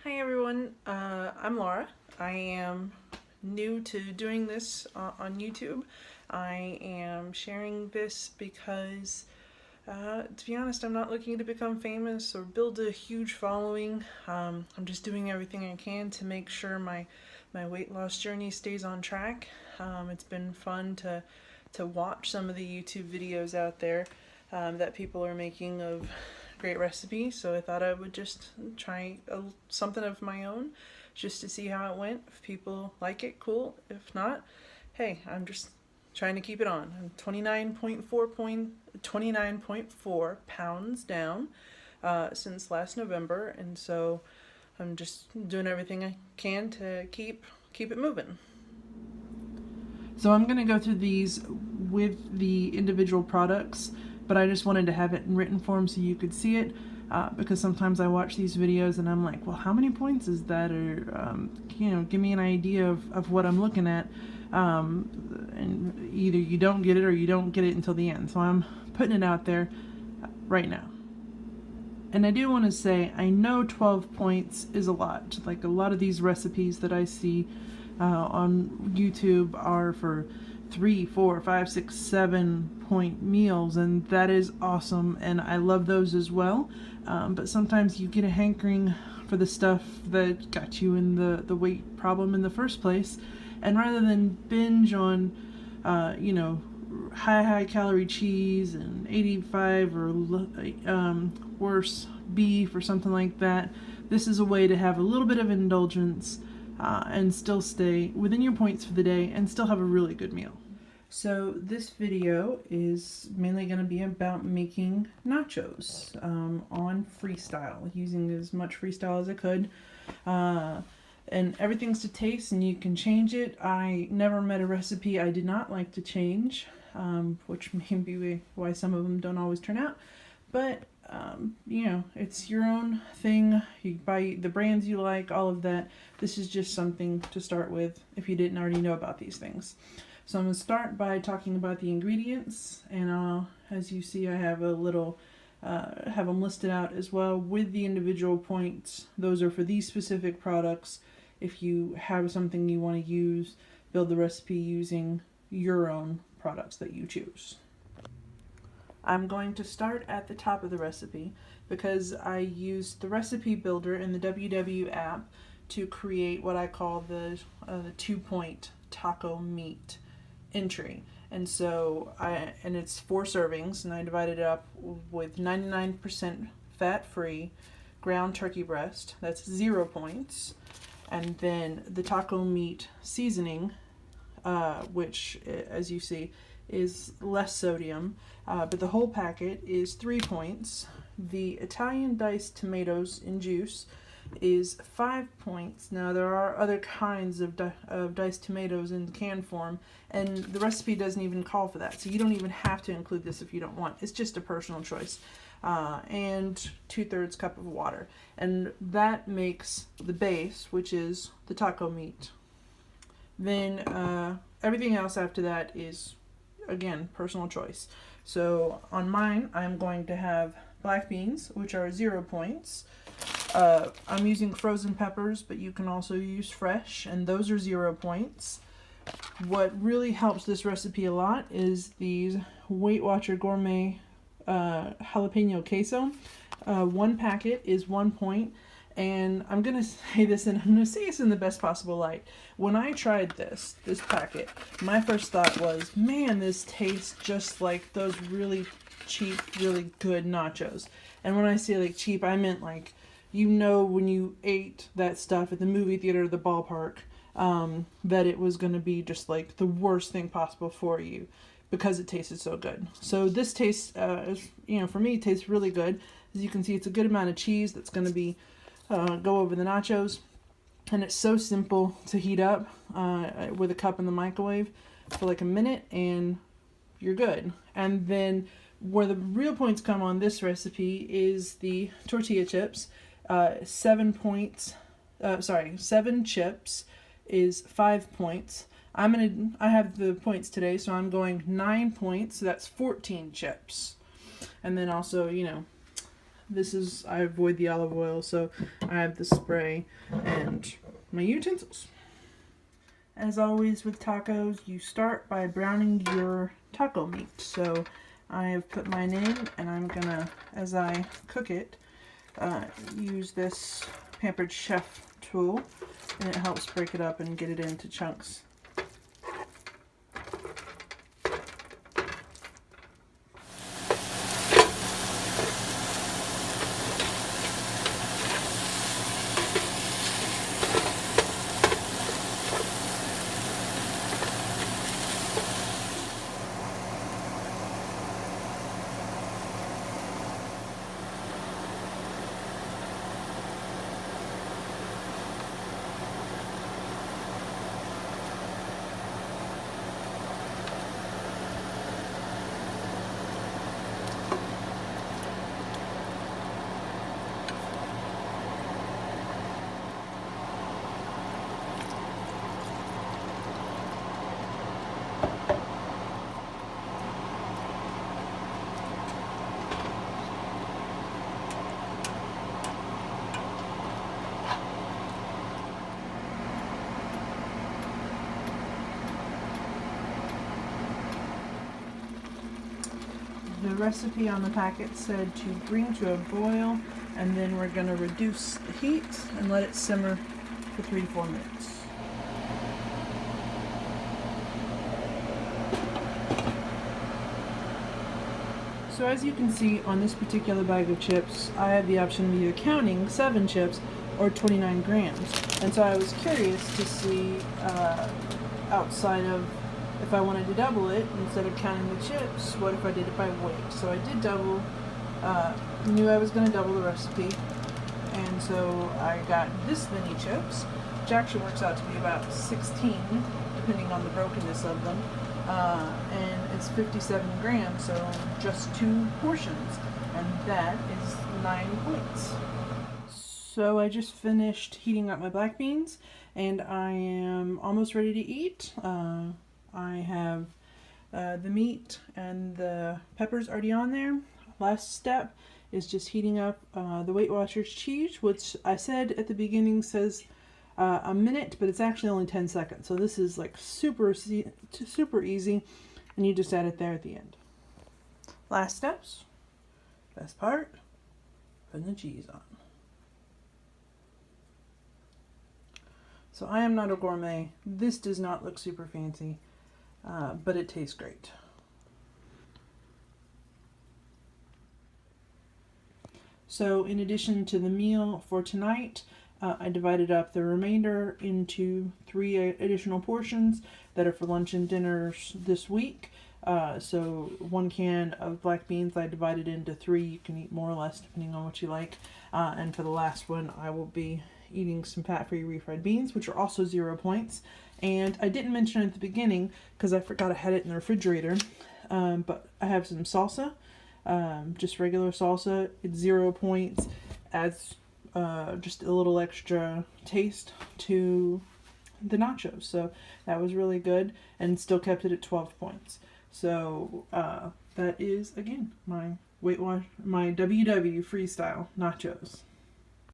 Hi everyone, I'm Laura. I am new to doing this on YouTube. I am sharing this because, to be honest, I'm not looking to become famous or build a huge following. I'm just doing everything I can to make sure my weight loss journey stays on track. It's been fun to watch some of the YouTube videos out there that people are making of great recipe, so I thought I would just try something of my own just to see how it went. If people like it, cool. If not, hey, I'm just trying to keep it on. I'm 29.4 pounds down since last November, and so I'm just doing everything I can to keep it moving. So I'm going to go through these with the individual products, but I just wanted to have it in written form so you could see it, because sometimes I watch these videos and I'm like, well, how many points is that? Or, give me an idea of what I'm looking at. And either you don't get it or you don't get it until the end. So I'm putting it out there right now. And I do want to say, I know 12 points is a lot. Like a lot of these recipes that I see on YouTube are for 3, 4, 5, 6, 7 point meals, and that is awesome, and I love those as well. But sometimes you get a hankering for the stuff that got you in the weight problem in the first place, and rather than binge on, high calorie cheese and 85 or worse beef or something like that, this is a way to have a little bit of indulgence and still stay within your points for the day and still have a really good meal. So this video is mainly going to be about making nachos on Freestyle, using as much Freestyle as I could. And everything's to taste and you can change it. I never met a recipe I did not like to change, which may be why some of them don't always turn out. But, it's your own thing. You buy the brands you like, all of that. This is just something to start with if you didn't already know about these things. So I'm going to start by talking about the ingredients, and as you see, I have a little, have them listed out as well with the individual points. Those are for these specific products. If you have something you want to use, build the recipe using your own products that you choose. I'm going to start at the top of the recipe because I used the recipe builder in the WW app to create what I call the 2-point taco meat entry. And so and it's 4 servings, and I divided it up with 99% fat-free ground turkey breast. That's 0 points. And then the taco meat seasoning, which, as you see, is less sodium, but the whole packet is 3 points. The Italian diced tomatoes in juice is 5 points. Now there are other kinds of diced tomatoes in can form, and the recipe doesn't even call for that, so you don't even have to include this if you don't want. It's just a personal choice. And 2/3 cup of water, and that makes the base, which is the taco meat. Then everything else after that is, again, personal choice. So on mine, I'm going to have black beans, which are 0 points. I'm using frozen peppers, but you can also use fresh, and those are 0 points. What really helps this recipe a lot is these Weight Watcher Gourmet jalapeno queso. 1 packet is 1 point, and I'm gonna say this, and I'm gonna say this in the best possible light. When I tried this packet, my first thought was, man, this tastes just like those really cheap, really good nachos. And when I say like cheap, I meant like, when you ate that stuff at the movie theater or the ballpark, that it was going to be just like the worst thing possible for you because it tasted so good. So this tastes, for me, it tastes really good. As you can see, it's a good amount of cheese that's going to be go over the nachos. And it's so simple to heat up with a cup in the microwave for like a minute, and you're good. And then where the real points come on this recipe is the tortilla chips. 7 chips is 5 points. I have the points today, so I'm going 9 points, so that's 14 chips. And then also, I avoid the olive oil, so I have the spray and my utensils. As always with tacos, you start by browning your taco meat. So I have put mine in, and I'm gonna, as I cook it, use this Pampered Chef tool, and it helps break it up and get it into chunks. The recipe on the packet said to bring to a boil, and then we're going to reduce the heat and let it simmer for 3 to 4 minutes. So as you can see on this particular bag of chips, I have the option of either counting 7 chips or 29 grams. And so I was curious to see outside of if I wanted to double it, instead of counting the chips, what if I did it by weight? So I did double, knew I was going to double the recipe, and so I got this many chips, which actually works out to be about 16, depending on the brokenness of them, and it's 57 grams, so just 2 portions, and that is 9 points. So I just finished heating up my black beans, and I am almost ready to eat. I have the meat and the peppers already on there. Last step is just heating up the Weight Watchers cheese, which I said at the beginning says a minute, but it's actually only 10 seconds. So this is like super easy, and you just add it there at the end. Last steps, best part, putting the cheese on. So I am not a gourmet. This does not look super fancy. But it tastes great. So in addition to the meal for tonight, I divided up the remainder into 3 additional portions that are for lunch and dinners this week. So 1 can of black beans I divided into 3. You can eat more or less depending on what you like. And for the last one, I will be eating some fat-free refried beans, which are also 0 points. And I didn't mention it at the beginning because I forgot I had it in the refrigerator. But I have some salsa, just regular salsa. It's 0 points, adds just a little extra taste to the nachos. So that was really good, and still kept it at 12 points. So that is, again, my WW Freestyle nachos.